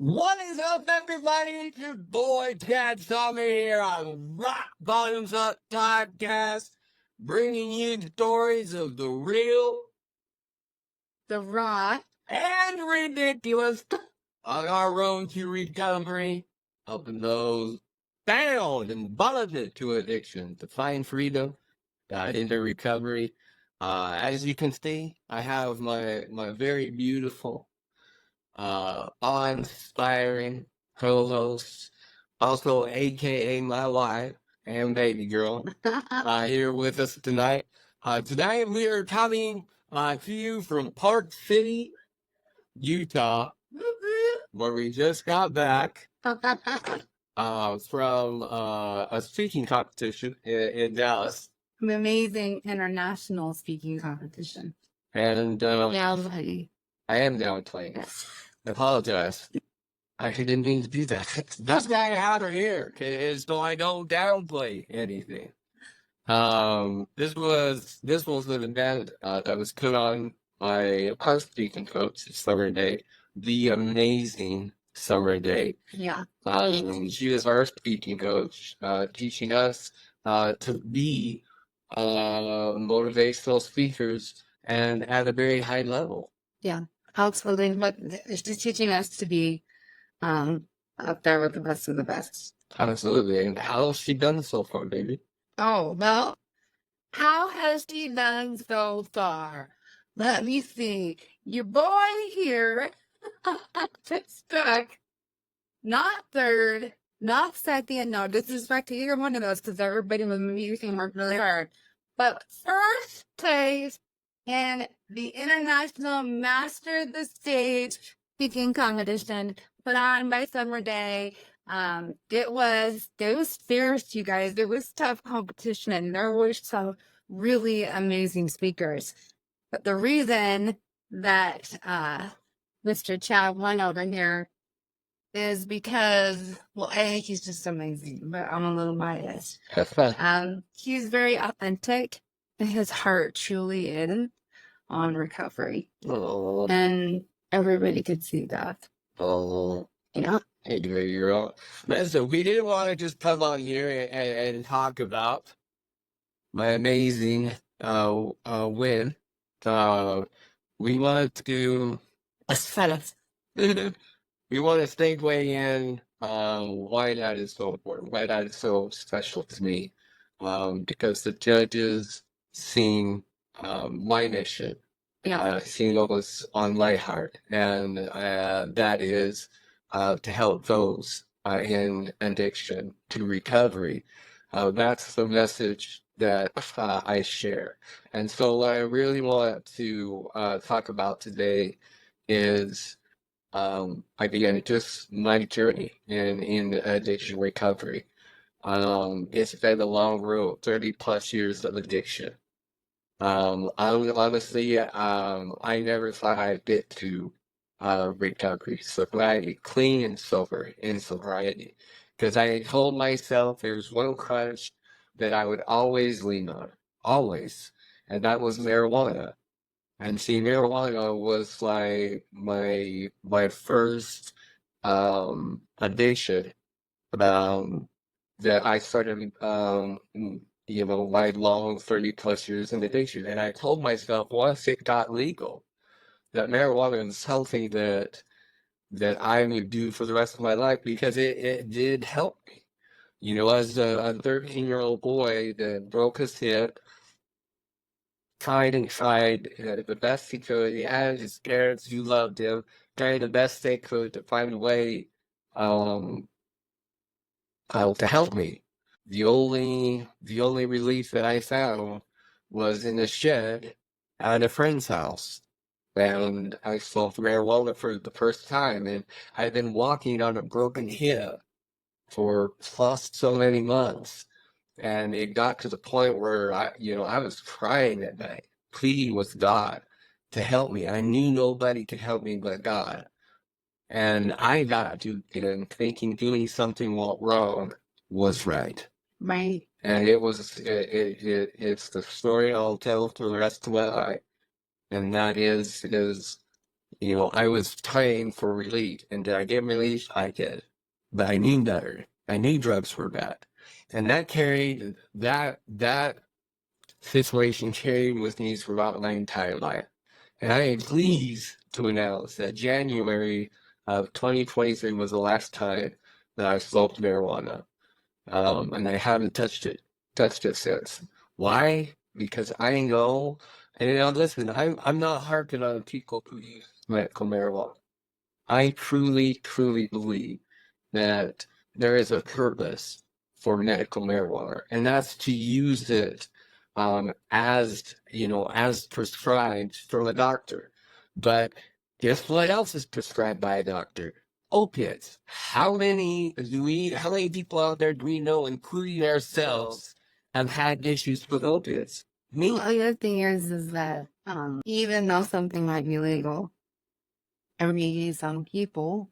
What is up, everybody? It's your boy, Chad Summer here on Rock Volumes Up Podcast, bringing you stories of the real, the raw, and ridiculous on our road to recovery, helping those bound and bonded to addiction to find freedom into recovery. As you can see, I have my very beautiful awe-inspiring co-host, also AKA my wife and baby girl, here with us tonight. Tonight we are coming to you from Park City, Utah, where we just got back from a speaking competition in Dallas. an amazing international speaking competition. And Yeah, I am downplaying. I apologize. I didn't mean to do that. That's not out of here, so I don't downplay anything. This was an event that was put on by our speaking coach, Summer Day, the amazing Summer Day. Yeah. She was our speaking coach, teaching us to be motivational speakers and at a very high level. Yeah. Absolutely. But she's teaching us to be up there with the best of the best. Absolutely. And how has she done so far, baby? Oh, well, how has she done so far? Let me see. Your boy here stuck. Not third, not second. No disrespect to either one of those because everybody was music worked really hard. But first place in the International Master the Stage speaking competition put on by Summer Day. It was fierce, you guys. It was tough competition, and there were some really amazing speakers. But the reason that Mr. Chad won over here is because, well, A, he's just amazing, but I'm a little biased. He's very authentic, and his heart truly is on recovery. Oh, And everybody could see that. oh. Yeah. Hey, girl. Listen, we didn't want to just come on here and talk about my amazing win. We wanted to we want to segue in why that is so important, why that is so special to me. Because the judges seen my mission, seen what was on my heart, and that is to help those in addiction to recovery. That's the message that I share. And so what I really want to talk about today is again, just my journey in addiction recovery. It's been a long road, 30 plus years of addiction. Honestly, I never thought I'd get to recovery, sobriety, clean and sober in sobriety, because I told myself there's one crutch that I would always lean on, always, and that was marijuana. And see, marijuana was like my first addiction that I started my long 30 plus years in addiction. And I told myself once it got legal that marijuana is something that I would do for the rest of my life because it did help me. You know, as a 13-year-old boy that broke his hip, tried and tried the best he could. He had his parents who loved him, tried the best they could to find a way um, to help me. The only relief that I found was in a shed at a friend's house. And I smoked marijuana for the first time, and I'd been walking on a broken hip for plus so many months. And it got to the point where I was crying at night, pleading with God to help me. I knew nobody could help me but God. And I got to thinking doing something wrong was right. Right. And it's the story I'll tell for the rest of my life. And that is I was trying for relief, and did I get relief? I did. But I knew better. I knew drugs were bad. And that situation carried with me throughout my entire life. And I am pleased to announce that January of 2023 was the last time that I smoked marijuana. And I haven't touched it since. Why? Because I know, and listen, I'm not harping on people who use medical marijuana. I truly, truly believe that there is a purpose for medical marijuana, and that's to use it as prescribed from a doctor. But guess what else is prescribed by a doctor? Opiates. How many people out there do we know, including ourselves, have had issues with opiates? Me. Well, the other thing is that even though something might be legal, every some people,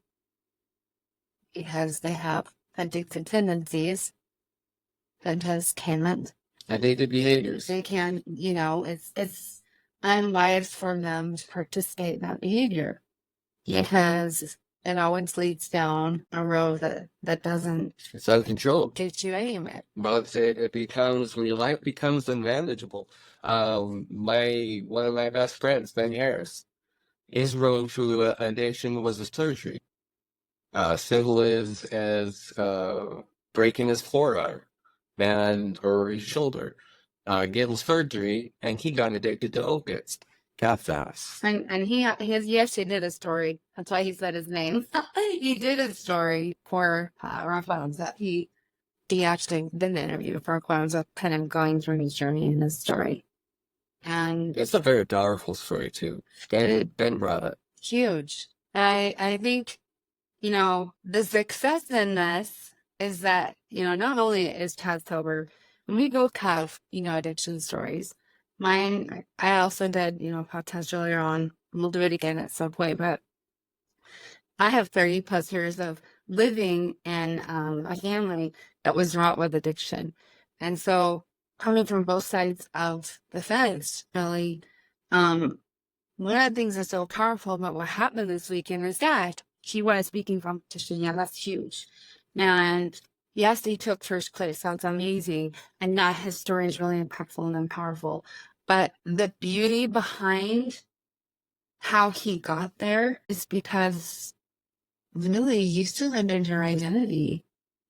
because they have addictive tendencies, that just cannot. Addictive behaviors. They can, it's unwise for them to participate in that behavior because it always leads down a road that doesn't It's out of control. get you anywhere. But it becomes when your life becomes unmanageable. One of my best friends, Ben Harris, his road to addiction was a surgery. Simple as breaking his forearm or his shoulder, getting surgery, and he got addicted to opiates. Got fast. And he actually did a story. That's why he said his name. He did a story for Raphael that he actually did an interview for Raphael's up kind of going through his journey in his story. And it's a very powerful story too. And Ben brought it. Huge. I think, the success in this is that, not only is Chad sober, when we both have, addiction stories. Mine, I also did, podcast earlier on. We'll do it again at some point, but I have 30 plus years of living in a family that was wrought with addiction. And so coming from both sides of the fence, really, one of the things that's so powerful about what happened this weekend is that he was speaking competition. Yeah, that's huge. And yes, he took first place. Sounds amazing. And that his story is really impactful and powerful. But the beauty behind how he got there is because really you still lived in your identity.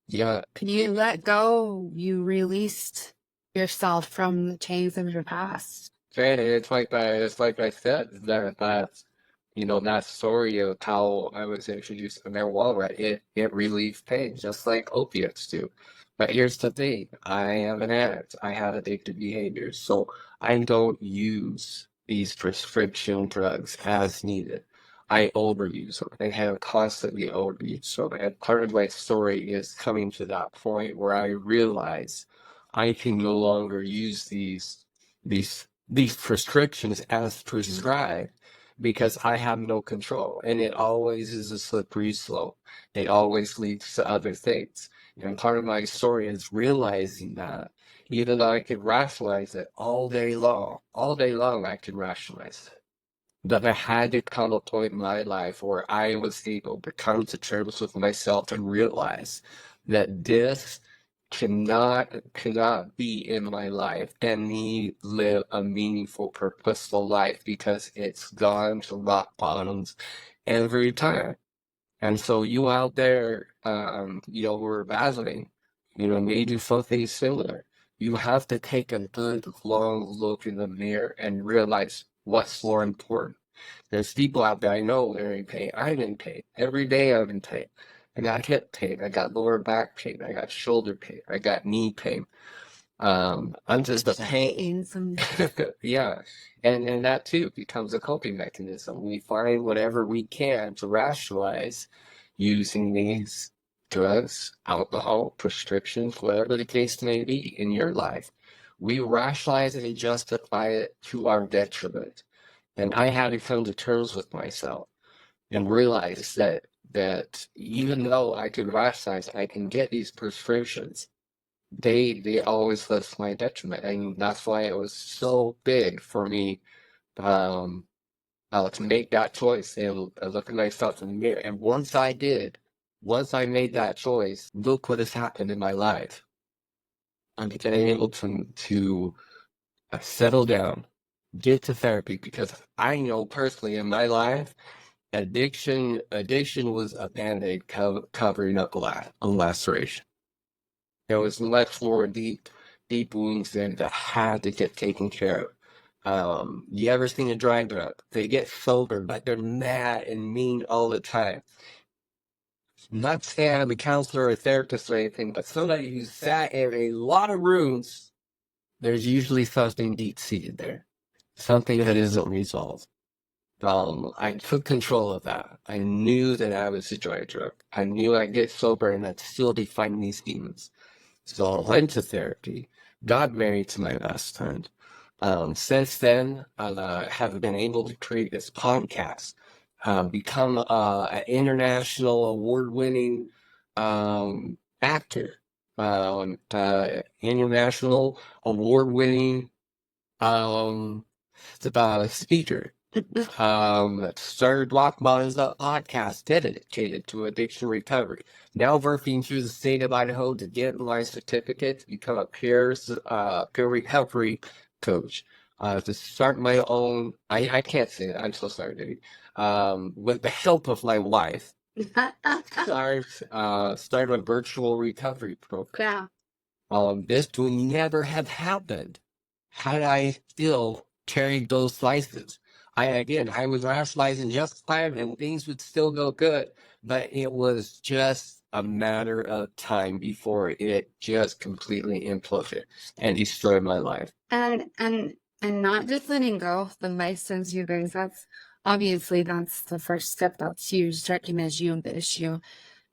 Yeah. You let go. You released yourself from the chains of your past. And it's like I said, that story of how I was introduced to marijuana, it relieves pain, just like opiates do. But here's the thing, I am an addict. I have addictive behaviors, so I don't use these prescription drugs as needed. I overuse them. I have constantly overused them. And part of my story is coming to that point where I realize I can no longer use these prescriptions as prescribed because I have no control. And it always is a slippery slope. It always leads to other things. And part of my story is realizing that even though I could rationalize it all day long I could rationalize it. But I had to come a point in my life where I was able to come to terms with myself and realize that this cannot be in my life and me live a meaningful, purposeful life because it's gone to rock bottoms every time. And so you out there, who are battling, maybe something similar. You have to take a good long look in the mirror and realize what's more important. There's people out there I know they're in pain. I'm in pain. Every day I'm in pain. I got hip pain. I got lower back pain. I got shoulder pain. I got knee pain. I'm just a pain. Yeah. And that too becomes a coping mechanism. We find whatever we can to rationalize using these drugs, alcohol, prescriptions, whatever the case may be in your life. We rationalize it and justify it to our detriment. And I had to come to terms with myself and realize that even though I can rationalize, I can get these prescriptions, they always left to my detriment, and that's why it was so big for me, um, to make that choice and look at myself in the mirror. And once I made that choice, look what has happened in my life. I'm getting able to settle down, get to therapy, because I know personally in my life, addiction was a band-aid covering up a laceration. There was much more deep wounds that had to get taken care of. You ever seen a dry drunk? They get sober, but they're mad and mean all the time. Not saying I'm a counselor or a therapist or anything, but somebody who sat in a lot of rooms, there's usually something deep-seated there, something that isn't resolved. I took control of that. I knew that I was a dry drunk. I knew I'd get sober and I'd still be fighting these demons. So I went to therapy, got married to my best friend. Since then, I have been able to create this podcast, become an international award-winning actor, international award-winning um, speaker. Started Rock Bottoms Up podcast dedicated to addiction recovery. Now working through the state of Idaho to get my certificate to become a peer recovery coach. To start my own, I can't say that, I'm so sorry, dude. With the help of my wife, start a virtual recovery program. This would never have happened had I still carried those licenses. I was rationalizing just fine and things would still go good, but it was just a matter of time before it just completely imploded and destroyed my life. And not just letting go of the license, you guys, that's obviously that's the first step. That's huge, recognize you the issue,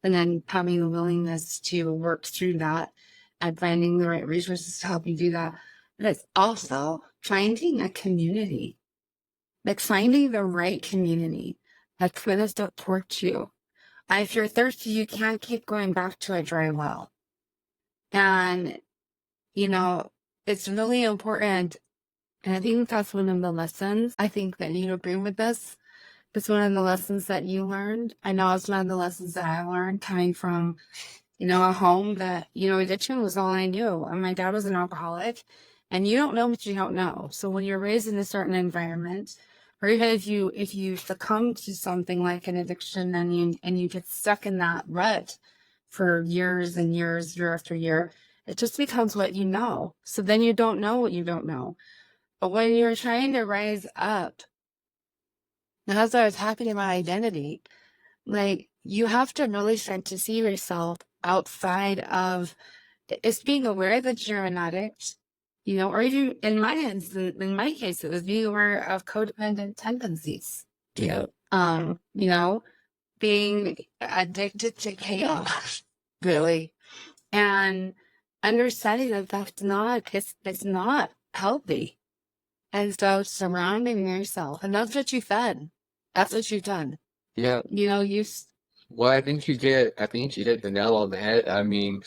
and then having the willingness to work through that and finding the right resources to help you do that. But it's also finding a community, like finding the right community that's going to support you. If you're thirsty, you can't keep going back to a dry well. And, you know, it's really important. And I think that's one of the lessons I think that you agree with this. It's one of the lessons that you learned. I know it's one of the lessons that I learned coming from, a home that, addiction was all I knew. And my dad was an alcoholic, and you don't know what you don't know. So when you're raised in a certain environment, or even if you succumb to something like an addiction and you get stuck in that rut for years and years, year after year, it just becomes what you know. So then you don't know what you don't know. But when you're trying to rise up, and that's what's happening in my identity, like you have to really start to see yourself outside of it's being aware that you're an addict, or even in my case, it was being aware of codependent tendencies. Yeah. Being addicted to chaos, really, and understanding that it's not healthy. And so surrounding yourself, and that's what you fed. That's what you've done. Yeah. Well, I think you hit the nail on the head. I mean,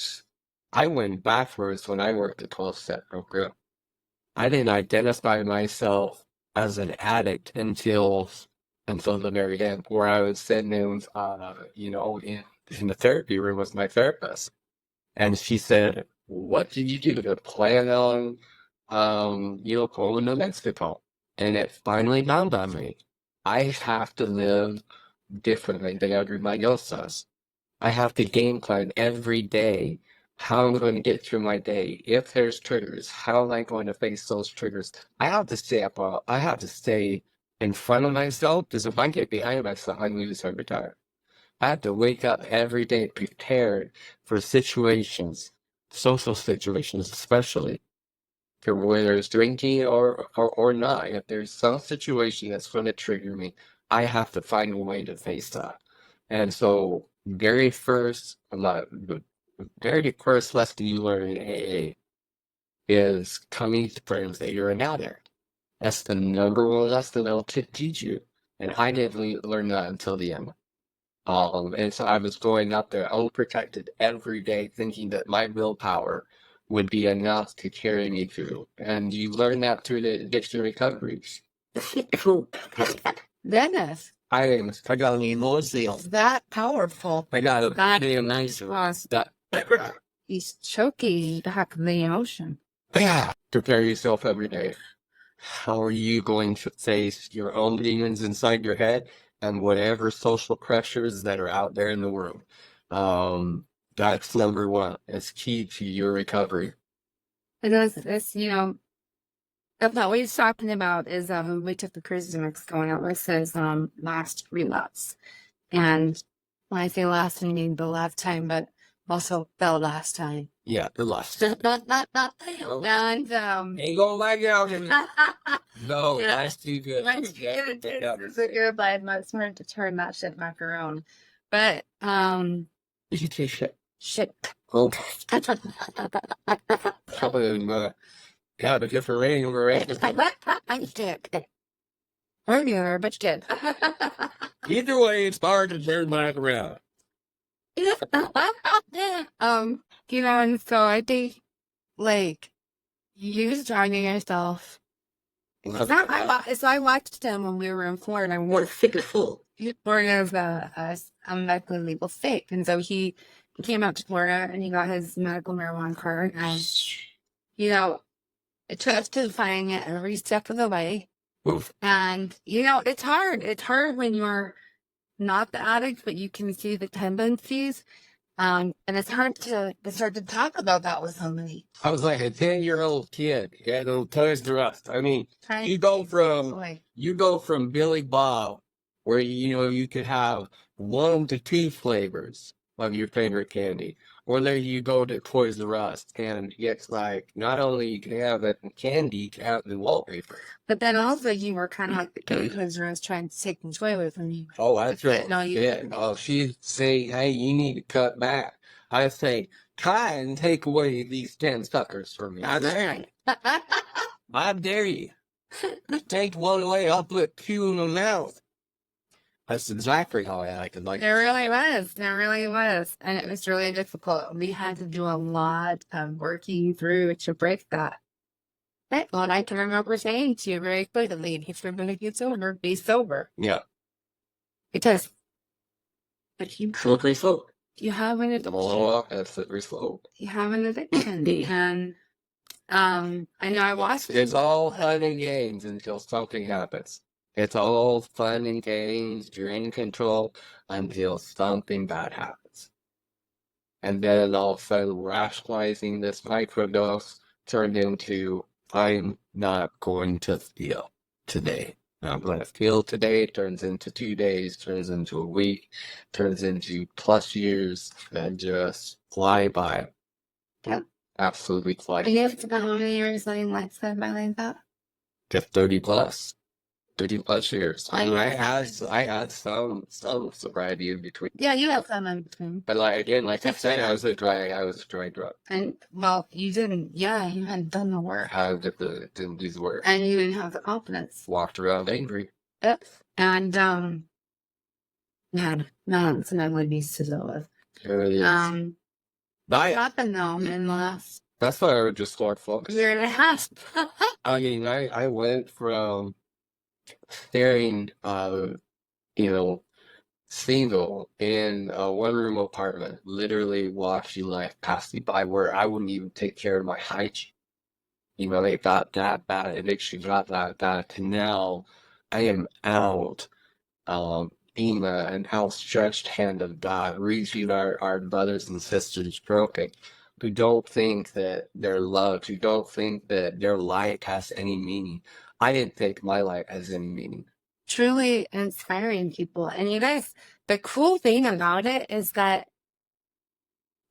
I went backwards when I worked the 12-step program. I didn't identify myself as an addict until the very end, where I was sitting in, in the therapy room with my therapist, and she said, "What did you do to plan on, going to Mexico?" And it finally dawned on me, I have to live differently than everybody else does. I have to game plan every day how I'm going to get through my day. If there's triggers, how am I going to face those triggers? I have to stay up. I have to stay in front of myself because if I get behind myself, I lose every time. I have to wake up every day prepared for situations, social situations especially, for whether it's drinking or not. If there's some situation that's going to trigger me, I have to find a way to face that. And so, the very first lesson you learn in AA is coming to terms that you're an addict. That's the number one lesson they'll teach you. And I didn't learn that until the end. And so I was going out there unprotected every day, thinking that my willpower would be enough to carry me through. And you learn that through the addiction recovery. Dennis, I got any more seals. that powerful. I got a That damn nice was that. he's choking back the emotion. Yeah. Prepare yourself every day. How are you going to face your own demons inside your head and whatever social pressures that are out there in the world? That's number one. It's key to your recovery. And it's what he's talking about is we took the cruise to Mexico and it was his last relapse. And when I say last, I mean the last time, but also the last time. Yeah, the last. Not. And Ain't going back out. No, yeah, that's too good. it's a good life. I'm smart to turn that shit back around. But You should say shit. shit. Oh, probably yeah, the different rating over rating. I'm dead. Earlier, but dead. Either way, it's hard to turn back around. And so I think like you just driving yourself. So I watched him when we were in Florida and we were sick as full. Florida's a medical legal state. And so he came out to Florida and he got his medical marijuana card. And, it took us to find it every step of the way. Oof. And, it's hard. It's hard when you're not the addict, but you can see the tendencies. And it's hard to talk about that with somebody. I was like a 10-year-old kid. Yeah, no Toys R Us. I mean, Right? you go from Billy Bob, where you could have 1 to 2 flavors of your favorite candy, or then you go to Toys R Us and it's like not only you can have it in candy, you can have it in wallpaper. But then also you were kind of like the kid Toys R Us trying to take control away from you. Oh, that's right. No, Yeah. Oh, she'd say, hey, you need to cut back. I say, try and take away these 10 suckers from me. I dare you. I dare you. Take one away, I'll put 2 in the mouth. That's exactly how I acted. Like, There really was. There really was. And it was really difficult. We had to do a lot of working through to break that. But what I can remember saying to you very quickly, if you're going to get sober, be sober. yeah. Because if you Slippery slope. you have an addiction, Oh, that's slippery slope. you have an addiction. And I know I watched It's all fun and games until something happens. It's all fun and games. You're in control until something bad happens. And then all of a sudden, rationalizing this microdose turned into, I'm not going to feel today. I'm going to feel today, turns into 2 days, turns into a week, turns into plus years, and just fly by. Yep. Absolutely fly. And you have to know how many years living lifestyle by like that? Just 30 plus. 30 plus years. I mean, I had some sobriety in between. Yeah, you have some in between. But like I said, I was a dry drug. And well, you didn't. Yeah, you hadn't done the work, I didn't do the work. and you didn't have the confidence. Walked around angry. Yep. And man, it's an ugly beast to deal with. It really is. What happened though in the last That's why I would just start focusing. year and a half? I mean, I went from staring, single in a 1-room apartment, literally watching life pass me by where I wouldn't even take care of my hygiene. They got that bad, addiction got that bad, to now I am out, being an outstretched hand of God, reaching our brothers and sisters broken, who don't think that they're loved, who don't think that their life has any meaning. I didn't think my life has any meaning. Truly inspiring people. And you guys, the cool thing about it is that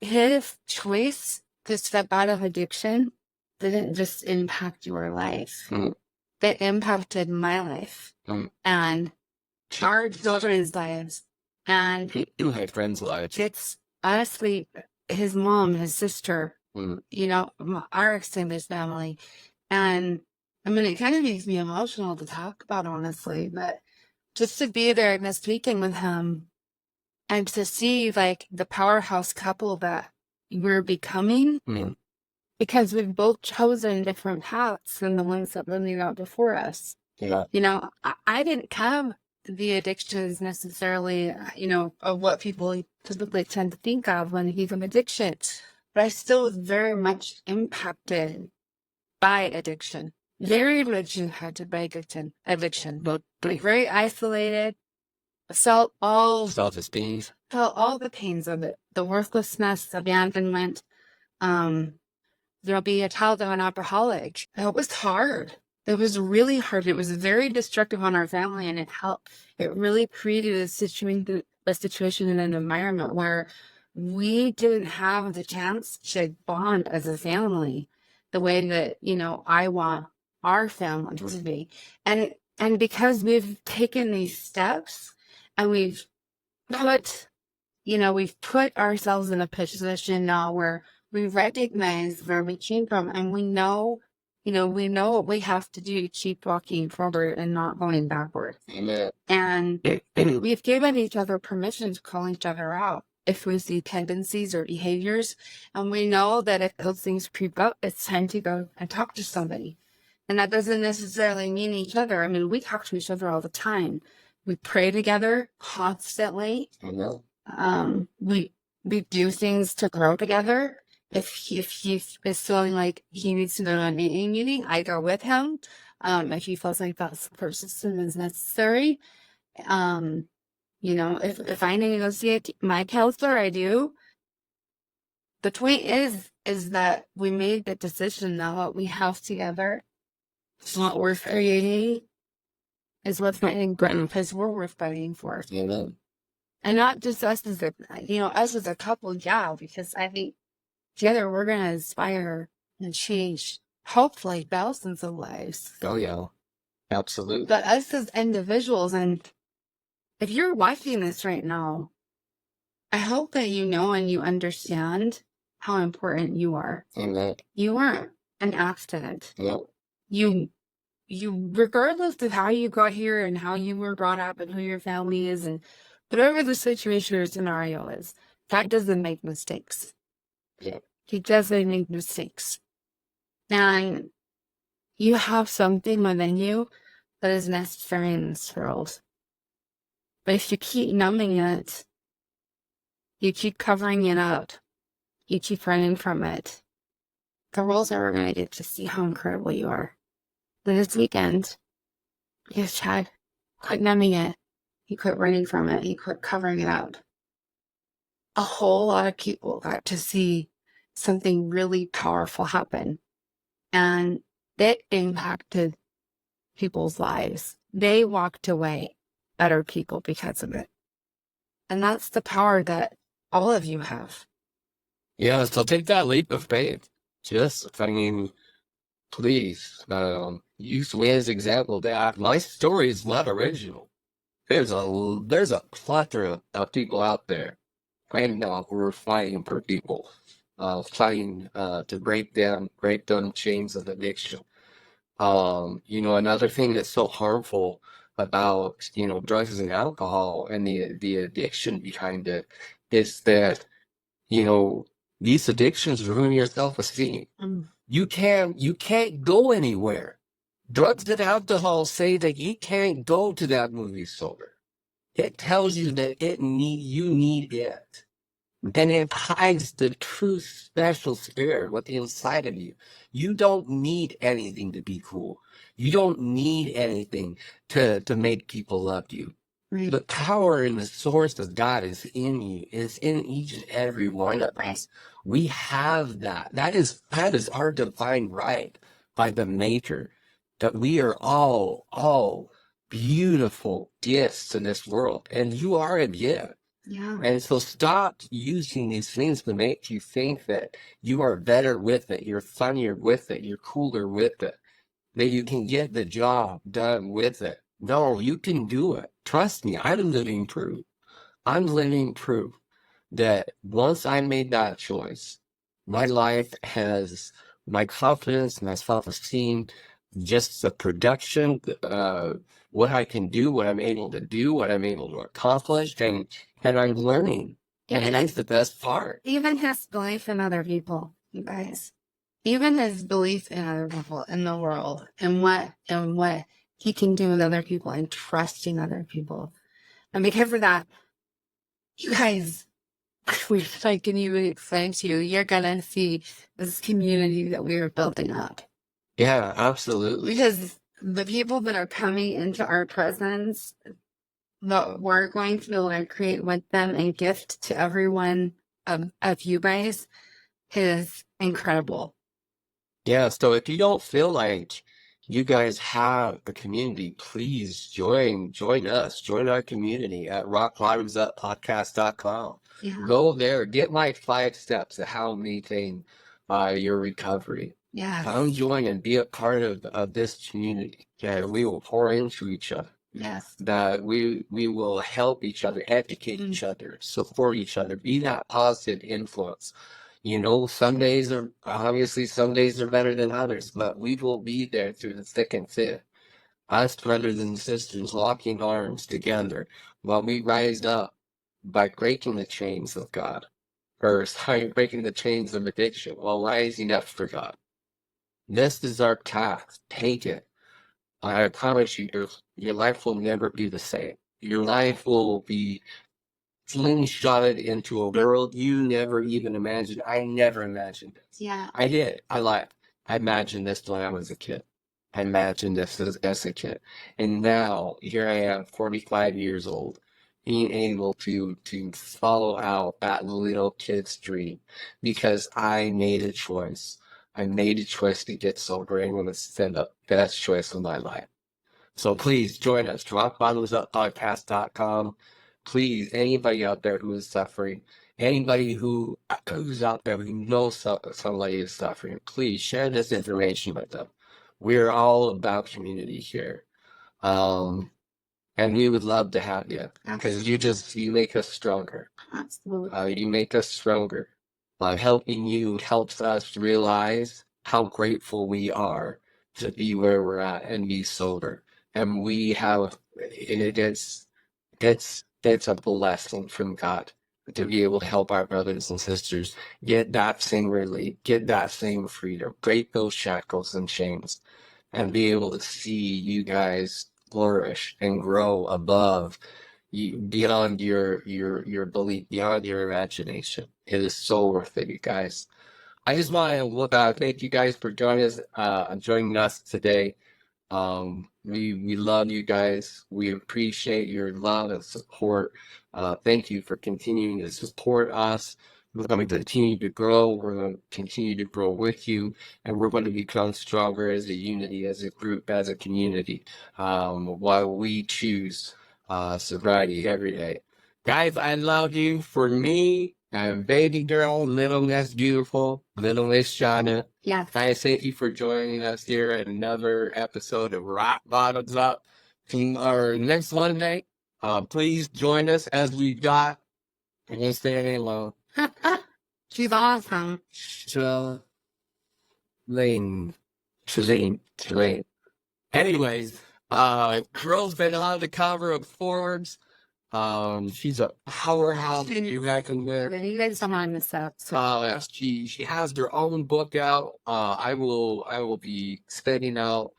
his choice to step out of addiction didn't just impact your life. Mm. It impacted my life and our children's lives. And My friends' lives. it's honestly his mom, his sister, our extended family. And I mean, it kind of makes me emotional to talk about, honestly, but just to be there this weekend with him and to see like the powerhouse couple that we're becoming, because we've both chosen different paths than the ones that lived out before us. Yeah. I didn't come the addictions necessarily, of what people typically tend to think of when they think of addiction. But I still was very much impacted by addiction. Very much impacted by addiction. But very isolated. Self-esteem. Felt all the pains of it. The worthlessness, abandonment. There'll be a child of an alcoholic. It was hard. It was really hard. It was very destructive on our family, and it really created a situation in an environment where we didn't have the chance to bond as a family the way that, I want our family to be. And because we've taken these steps and we've put ourselves in a position now where we recognize where we came from, and we know what we have to do to keep walking forward and not going backward. Amen. And we've given each other permission to call each other out if we see tendencies or behaviors, and we know that if those things creep up, it's time to go and talk to somebody. And that doesn't necessarily mean each other. I mean, we talk to each other all the time. We pray together constantly. We do things to grow together. If he is feeling like he needs to go to an AA meeting, I go with him. If he feels like that support system is necessary, if I need to go see my counselor, I do. The point is that we made the decision that what we have together is what we're fighting, is what's fighting, because we're worth fighting for. Amen. And not just us as a couple, yeah, because I think together we're going to inspire and change, hopefully, thousands of lives. Oh, yeah. Absolutely. But us as individuals, and if you're watching this right now, I hope that you know and you understand how important you are. Amen. You weren't an accident. No. You, regardless of how you got here and how you were brought up and who your family is and whatever the situation or scenario is, God doesn't make mistakes. Yeah. He doesn't make mistakes. And you have something within you that is necessary in this world. But if you keep numbing it, you keep covering it up, you keep running from it, the world's never going to get to see how incredible you are. This weekend, you Chad, quit numbing it. You quit running from it. You quit covering it up. A whole lot of people got to see something really powerful happen. And it impacted people's lives. They walked away better people because of it. And that's the power that all of you have. Yeah, so take that leap of faith. Please, use me as an example that my story is not original. There's a plethora of people out there right now who are fighting for people, fighting to break down chains of addiction. Another thing that's so harmful about, drugs and alcohol and the addiction behind it is that, these addictions ruin your self-esteem. You can't go anywhere. Drugs and alcohol say that you can't go to that movie sober. It tells you that you need it. Then it hides the true special spirit what's inside of you. You don't need anything to be cool. You don't need anything to make people love you. Right. The power and the source of God is in you. It's in each and every one of us. We have that. That is our divine right by the Maker. That we are all beautiful gifts to this world. And you are a gift. Yeah. And so stop using these things to make you think that you are better with it, you're funnier with it, you're cooler with it, that you can get the job done with it. No, you can do it. Trust me, I'm living proof. I'm living proof that once I made that choice, my life has my confidence, my self-esteem, just the production, what I can do, what I'm able to do, what I'm able to accomplish, and I'm learning. And that's the best part. Even his belief in other people, you guys. Even his belief in other people in the world and what can do with other people and trusting other people. And because of that, you guys, I can even explain to you, you're gonna see this community that we are building up. Yeah, absolutely. Because the people that are coming into our presence, that we're going to be able to create with them and gift to everyone of you guys is incredible. Yeah, so if you don't feel like you guys have a community, please join us, join our community at rockbottomsuppodcast.com. Yeah. Go there, get my 5 steps of how to maintain your recovery. Yes. Come join and be a part of this community. Yeah, we will pour into each other. Yes. That we will help each other, educate each other, support each other, be that positive influence. You know, some days are better than others, but we will be there through the thick and thin. Us brothers and sisters locking arms together while we rise up by breaking the chains of God. First, by breaking the chains of addiction while rising up for God. This is our task. Take it. I promise you, your life will never be the same. Your life will be slingshotted into a world you never even imagined. I never imagined this. Yeah. I did. I lied. I imagined this when I was a kid. I imagined this as a kid. And now, here I am, 45 years old, being able to follow out that little kid's dream because I made a choice. I made a choice to get sober and want to send the best choice of my life. So please join us, rockbottomsuppodcast.com. Please, anybody out there who is suffering, anybody who's out there who knows somebody is suffering, please share this information with them. We're all about community here. And we would love to have you because you make us stronger. Absolutely. You make us stronger. Helping you helps us realize how grateful we are to be where we're at and be sober. And we have, that's a blessing from God to be able to help our brothers and sisters get that same relief, get that same freedom, break those shackles and chains, and be able to see you guys flourish and grow above beyond your belief, beyond your imagination. It is so worth it, you guys. I just want to thank you guys for joining us today. We love you guys. We appreciate your love and support. Thank you for continuing to support us. We're going to continue to grow. We're going to continue to grow with you, and we're going to become stronger as a unity, as a group, as a community, while we choose sobriety every day. Guys, I love you. For me, baby girl, little Miss Beautiful, little Miss Shauna. Yes. I thank you for joining us here at another episode of Rock Bottoms Up. Our next Monday, please join us as we got, I didn't say her name long, She's awesome. Shalane. Anyways, girl's been on the cover of Forbes. She's a powerhouse. You guys can there. You guys don't mind this up. She has her own book out. I will be spending out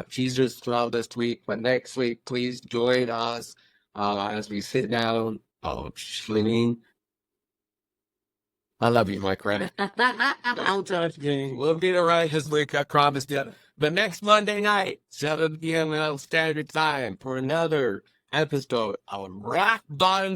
teasers throughout this week, but next week please join us as we sit down. Oh, Shalene, I love you, my friend. Don't touch me. We'll get it right this week, I promise you. But next Monday night, 7 p.m. Standard Time for another episode of Rock Bottoms